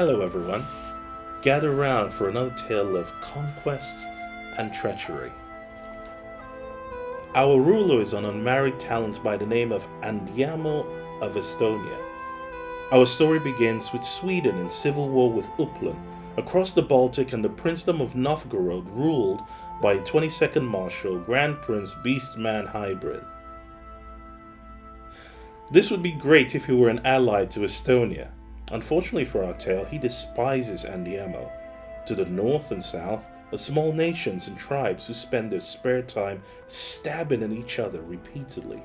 Hello everyone, gather round for another tale of conquest and treachery. Our ruler is an unmarried talent by the name of Andiamo of Estonia. Our story begins with Sweden in civil war with Uppland, across the Baltic, and the Princedom of Novgorod ruled by 22nd Marshal Grand Prince Beastman Hybrid. This would be great if he were an ally to Estonia. Unfortunately for our tale, he despises Andiamo. To the north and south are small nations and tribes who spend their spare time stabbing at each other repeatedly.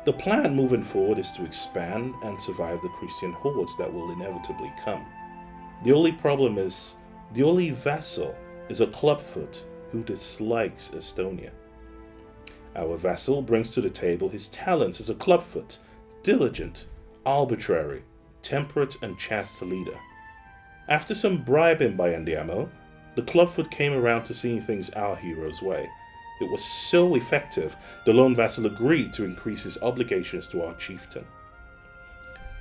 The plan moving forward is to expand and survive the Christian hordes that will inevitably come. The only problem is, the only vassal is a clubfoot who dislikes Estonia. Our vassal brings to the table his talents as a clubfoot, diligent, arbitrary, temperate, and chaste leader. After some bribing by Andiamo, the clubfoot came around to seeing things our hero's way. It was so effective, the lone vassal agreed to increase his obligations to our chieftain.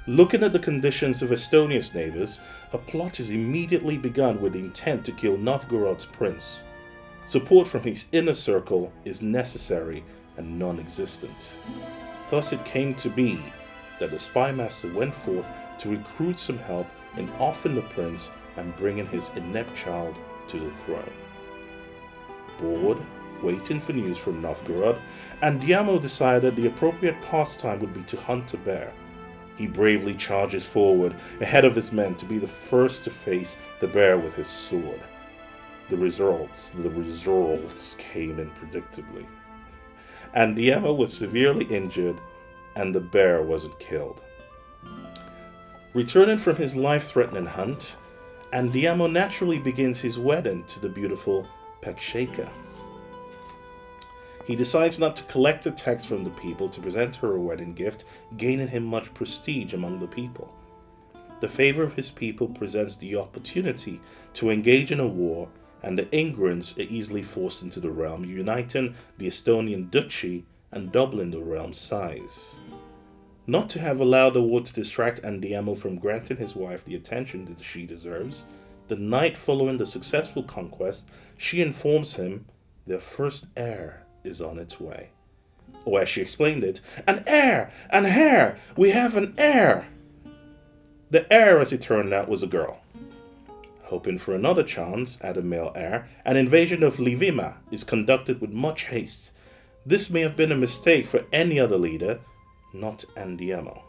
Looking at the conditions of Estonia's neighbors, a plot is immediately begun with the intent to kill Novgorod's prince. Support from his inner circle is necessary and non-existent. Thus it came to be that the spy master went forth to recruit some help in offing the prince and bringing his inept child to the throne. Bored, waiting for news from Novgorod, Andiamo decided the appropriate pastime would be to hunt a bear. He bravely charges forward ahead of his men to be the first to face the bear with his sword. The results came in predictably. Andiamo was severely injured and the bear wasn't killed. Returning from his life-threatening hunt, Andiamo naturally begins his wedding to the beautiful Peksheka. He decides not to collect a tax from the people to present her a wedding gift, gaining him much prestige among the people. The favor of his people presents the opportunity to engage in a war, and the Ingrans are easily forced into the realm, uniting the Estonian duchy and doubling the realm's size. Not to have allowed the war to distract Andiamo from granting his wife the attention that she deserves, the night following the successful conquest, she informs him their first heir is on its way. Or as she explained it, an heir! An heir! We have an heir! The heir, as it turned out, was a girl. Hoping for another chance at a male heir, an invasion of Livima is conducted with much haste. This may have been a mistake for any other leader, not Andiamo.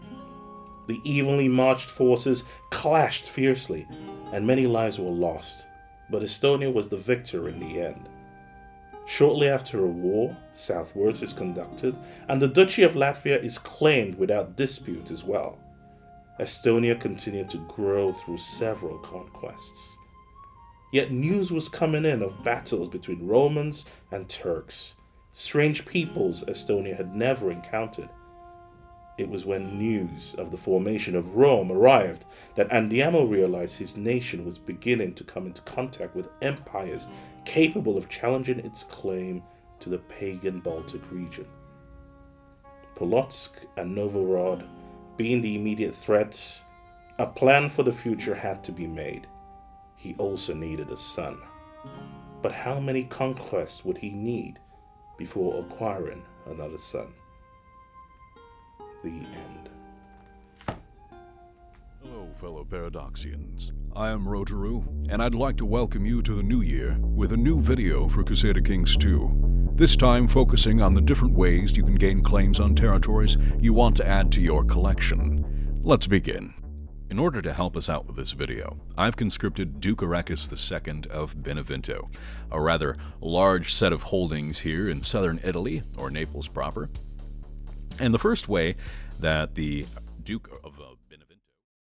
The evenly marched forces clashed fiercely, and many lives were lost, but Estonia was the victor in the end. Shortly after a war, southwards is conducted, and the Duchy of Latvia is claimed without dispute as well. Estonia continued to grow through several conquests. Yet news was coming in of battles between Romans and Turks, strange peoples Estonia had never encountered. It was when news of the formation of Rome arrived that Andiamo realized his nation was beginning to come into contact with empires capable of challenging its claim to the pagan Baltic region. Polotsk and Novgorod being the immediate threats, a plan for the future had to be made. He also needed a son. But how many conquests would he need before acquiring another son? The end. Hello, fellow Paradoxians. I am Rotaru, and I'd like to welcome you to the new year with a new video for Crusader Kings 2. This time focusing on the different ways you can gain claims on territories you want to add to your collection. Let's begin. In order to help us out with this video, I've conscripted Duke Arrakis II of Benevento, a rather large set of holdings here in southern Italy, or Naples proper. And the first way that the Duke of